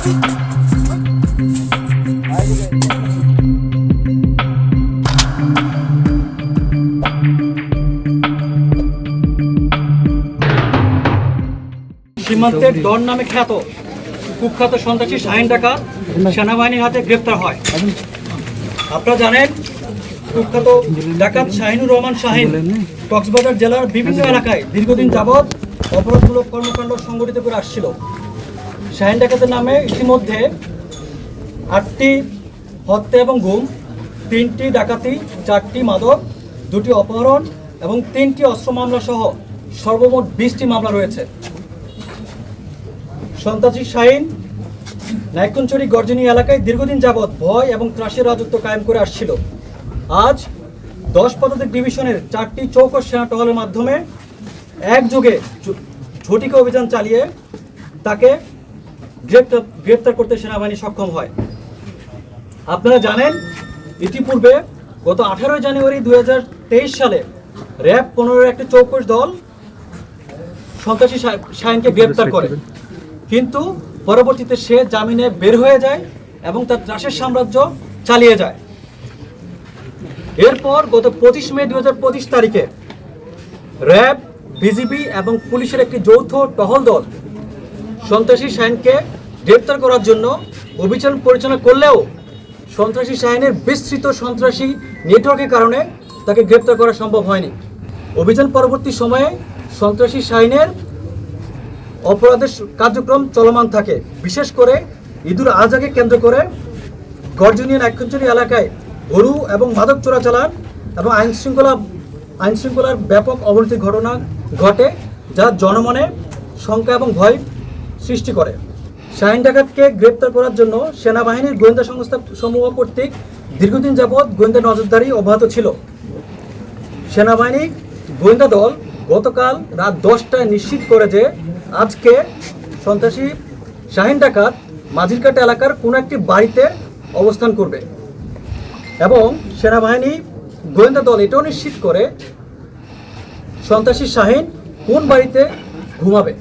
সীমান্তের ডন নামে খ্যাত কুখ্যাত সন্ত্রাসী শাহিন ডাকাত সেনাবাহিনীর হাতে গ্রেপ্তার হয়। আপনারা জানেন কুখ্যাত ডাকাত শাহিনুর রহমান শাহিন কক্সবাজার জেলার বিভিন্ন এলাকায় দীর্ঘদিন যাবৎ অপরাধমূলক কর্মকাণ্ড সংগঠিত করে আসছিল। শাহিন ডাকাতের নামে ইতিমধ্যে 8টি হত্যা এবং গুম, 3টি ডাকাতি, 4টি মাদক, 2টি অপহরণ এবং 3টি অস্ত্র মামলা সহ সর্বমোট 20টি মামলা রয়েছে। সন্ত্রাসী শাহিন নাইকুঞ্চুরি গর্জনী এলাকায় দীর্ঘদিন যাবৎ ভয় এবং ত্রাসের রাজত্ব কায়েম করে আসছিল। আজ 10 পদাতিক ডিভিশনের 4টি চৌকস সেনা টহলের মাধ্যমে একযোগে ঝটিকা অভিযান চালিয়ে তাকে গ্রেপ্তার করতে সেনাবাহিনী সক্ষম হয়। আপনারা জানেন ইতিপূর্বে গত 18 জানুয়ারি 2023 সালে র্যাব 15-এর একটি চৌকস দল সন্ত্রাসী শাহিনকে গ্রেপ্তার করে, কিন্তু পরবর্তীতে সে জামিনে বের হয়ে যায় এবং তার ত্রাসের সাম্রাজ্য চালিয়ে যায়। এরপর গত 25 মে 2025 তারিখে র্যাব, বিজিবি এবং পুলিশের একটি যৌথ টহল দল সন্ত্রাসী শাহিনকে গ্রেপ্তার করার জন্য অভিযান পরিচালনা করলেও সন্ত্রাসী শাহিনের বিস্তৃত সন্ত্রাসী নেটওয়ার্কের কারণে তাকে গ্রেপ্তার করা সম্ভব হয়নি। অভিযান পরবর্তী সময়ে সন্ত্রাসী শাহিনের অপরাধের কার্যক্রম চলমান থাকে। বিশেষ করে ঈদুল আজহাকে কেন্দ্র করে গর্জনী নাইকুঞ্চুরি এলাকায় গরু এবং মাদক চোরাচালান এবং আইনশৃঙ্খলার ব্যাপক অবনতির ঘটনা ঘটে, যা জনমনে শঙ্কা এবং ভয় সৃষ্টি করে। শাহিন ডাকাতকে গ্রেপ্তার করার জন্য সেনাবাহিনীর গোয়েন্দা সংস্থা সমূহ কর্তৃক দীর্ঘদিন যাবৎ গোয়েন্দা নজরদারি অব্যাহত ছিল। সেনাবাহিনী গোয়েন্দা দল গতকাল রাত 10টায় নিশ্চিত করে যে আজকে সন্ত্রাসী শাহিন ডাকাত মাঝিরকাটা এলাকার কোনো একটি বাড়িতে অবস্থান করবে এবং সেনাবাহিনী গোয়েন্দা দল এটাও নিশ্চিত করে সন্ত্রাসী শাহিন কোন বাড়িতে ঘুমাবে।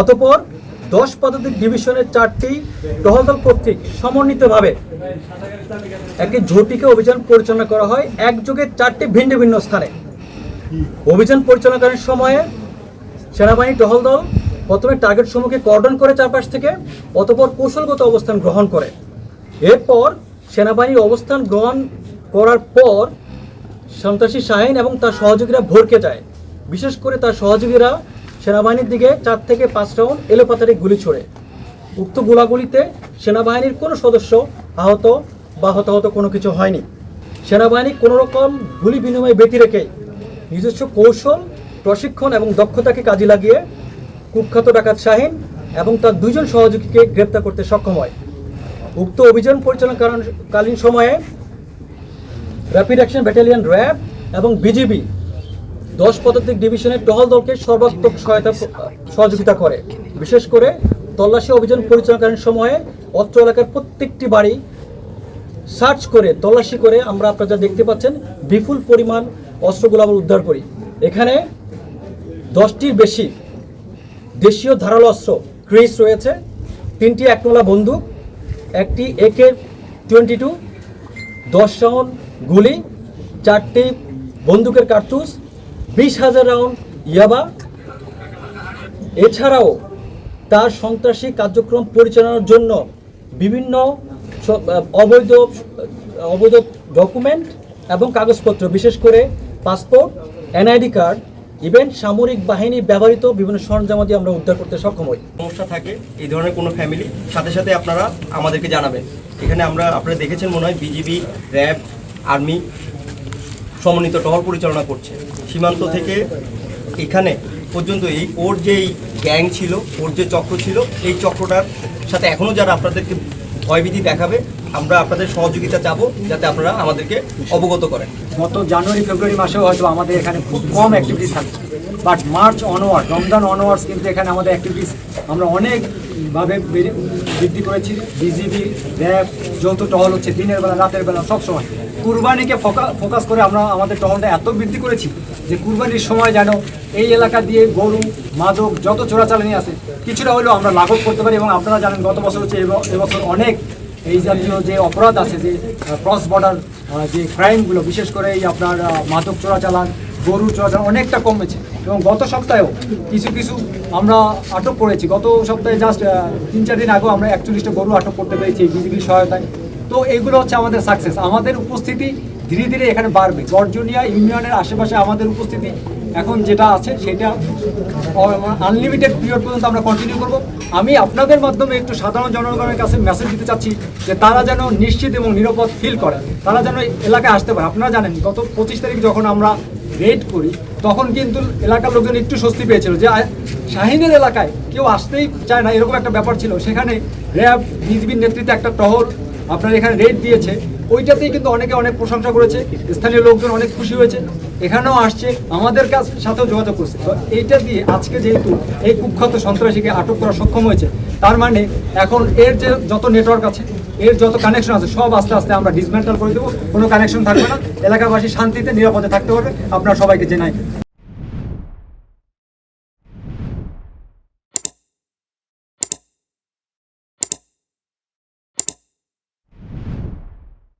অতঃপর 10 পদাতিক ডিভিশনের 4টি টহল দল কর্তৃক সমন্বিতভাবে একটি ঝটিকা অভিযান পরিচালনা করা হয় একযোগে 4টি ভিন্ন ভিন্ন স্থানে। অভিযান পরিচালনাকারীর সময়ে সেনাবাহিনী টহল দল প্রথমে টার্গেট সমূহকে কর্ডন করে চারপাশ থেকে, অতঃপর কৌশলগত অবস্থান গ্রহণ করে। এরপর সেনাবাহিনীর অবস্থান গ্রহণ করার পর সন্ত্রাসী শাহিন এবং তার সহযোগীরা ভড়কে যায়। বিশেষ করে তার সহযোগীরা সেনাবাহিনীর দিকে 4 থেকে 5 রাউন্ড এলোপাতাড়ি গুলি ছোড়ে। উক্ত গোলাগুলিতে সেনাবাহিনীর কোনো সদস্য আহত বা হতাহত কোনো কিছু হয়নি। সেনাবাহিনী কোনো রকম গুলি বিনিময়ে ব্যতি রেখে নিজস্ব কৌশল, প্রশিক্ষণ এবং দক্ষতাকে কাজে লাগিয়ে কুখ্যাত ডাকাত শাহিন এবং তার 2 জন সহযোগীকে গ্রেপ্তার করতে সক্ষম হয়। উক্ত অভিযান পরিচালনাকালীন সময়ে র্যাপিড অ্যাকশন ব্যাটালিয়ন র্যাব এবং বিজিবি 10 পদাতিক ডিভিশনের টহল দলকে সর্বাত্মক সহযোগিতা করে। বিশেষ করে তল্লাশি অভিযান পরিচালনাকালীন সময়ে অত্র এলাকার প্রত্যেকটি বাড়ি সার্চ করে তল্লাশি করে আমরা আপনারা দেখতে পাচ্ছেন বিপুল পরিমাণ অস্ত্রগুলো আমরা উদ্ধার করি। এখানে 10টির বেশি দেশীয় ধারালো অস্ত্র ক্রেস রয়েছে, 3টি একনলা বন্দুক, একটি AK-22, 10 রাউন্ড গুলি, 4টি বন্দুকের কার্তুজ, 20,000 রাউন্ড ইয়াবা। এছাড়াও তার সন্ত্রাসী কার্যক্রম পরিচালনার জন্য বিভিন্ন অবৈধ ডকুমেন্ট এবং কাগজপত্র, বিশেষ করে পাসপোর্ট, NID কার্ড, ইভেন সামরিক বাহিনী ব্যবহৃত বিভিন্ন সরঞ্জামাদি আমরা উদ্ধার করতে সক্ষম হই। সমস্যা থাকে এই ধরনের কোনো ফ্যামিলি, সাথে সাথে আপনারা আমাদেরকে জানাবেন। এখানে আপনারা দেখেছেন মনে হয় বিজিবি, র্যাব, আর্মি সমন্বিত টহল পরিচালনা করছে। সীমান্ত থেকে এখানে পর্যন্ত ওর যেই গ্যাং ছিল, ওর যে চক্র ছিল, এই চক্রটার সাথে এখনও যারা আপনাদেরকে ভয়ভীতি দেখাবে, আমরা আপনাদের সহযোগিতা চাবো যাতে আপনারা আমাদেরকে অবগত করেন। গত জানুয়ারি ফেব্রুয়ারি মাসেও হয়তো আমাদের এখানে খুব কম অ্যাক্টিভিটিস থাকছে, but March onward, Ramzan onwards কিন্তু এখানে আমাদের অ্যাক্টিভিটিস আমরা অনেকভাবে বৃদ্ধি করেছি। বিজিবি, র্যাব যৌথ টহল হচ্ছে দিনের বেলা, রাতের বেলা, সবসময়। কুরবানিকে ফোকাস করে আমরা আমাদের টহলটা এত বৃদ্ধি করেছি যে কুরবানির সময় যেন এই এলাকা দিয়ে গরু মাদক যত চোরাচালানি আছে কিছুটা হলেও আমরা লাঘব করতে পারি। এবং আপনারা জানেন গত বছর হচ্ছে এবছর অনেক এই জাতীয় যে অপরাধ আছে, যে ক্রস বর্ডার যে ক্রাইমগুলো, বিশেষ করে এই আপনার মাদক চোরাচালান, গরু চোরাচালান অনেকটা কমেছে। এবং গত সপ্তাহেও কিছু কিছু আমরা আটক করেছি। গত সপ্তাহে জাস্ট 3-4 দিন আগেও আমরা 41টা গরু আটক করতে পেরেছি বিজিবির সহায়তায়। তো এইগুলো হচ্ছে আমাদের সাকসেস। আমাদের উপস্থিতি ধীরে ধীরে এখানে বাড়বে। গর্জনিয়া ইউনিয়নের আশেপাশে আমাদের উপস্থিতি এখন যেটা আছে সেটা আনলিমিটেড পিরিয়ড পর্যন্ত আমরা কন্টিনিউ করব। আমি আপনাদের মাধ্যমে একটু সাধারণ জনগণের কাছে মেসেজ দিতে চাচ্ছি যে তারা যেন নিশ্চিত এবং নিরাপদ ফিল করে, তারা যেন এলাকায় আসতে পারে। আপনারা জানেন গত 25 তারিখ যখন আমরা রেড করি তখন কিন্তু এলাকার লোকজন একটু স্বস্তি পেয়েছিল যে শাহিনের এলাকায় কেউ আসতেই চায় না, এরকম একটা ব্যাপার ছিল। সেখানে র্যাব বিজিবির নেতৃত্বে একটা টহল আপনার এখানে রেড দিয়েছে, ওইটাতেই কিন্তু অনেকে অনেক প্রশংসা করেছে, স্থানীয় লোকজন অনেক খুশি হয়েছে, এখানেও আসছে, আমাদের সাথেও যোগাযোগ করছে। তো এইটা দিয়ে আজকে যেহেতু এই কুখ্যাত সন্ত্রাসীকে আটক করা সক্ষম হয়েছে, তার মানে এখন এর যে যত নেটওয়ার্ক আছে, এর যত কানেকশন আছে, সব আস্তে আস্তে আমরা ডিসমেন্টাল করে দেবো। কোনো কানেকশন থাকবে না, এলাকাবাসী শান্তিতে নিরাপদে থাকতে পারবে। আপনারা সবাইকে জানাই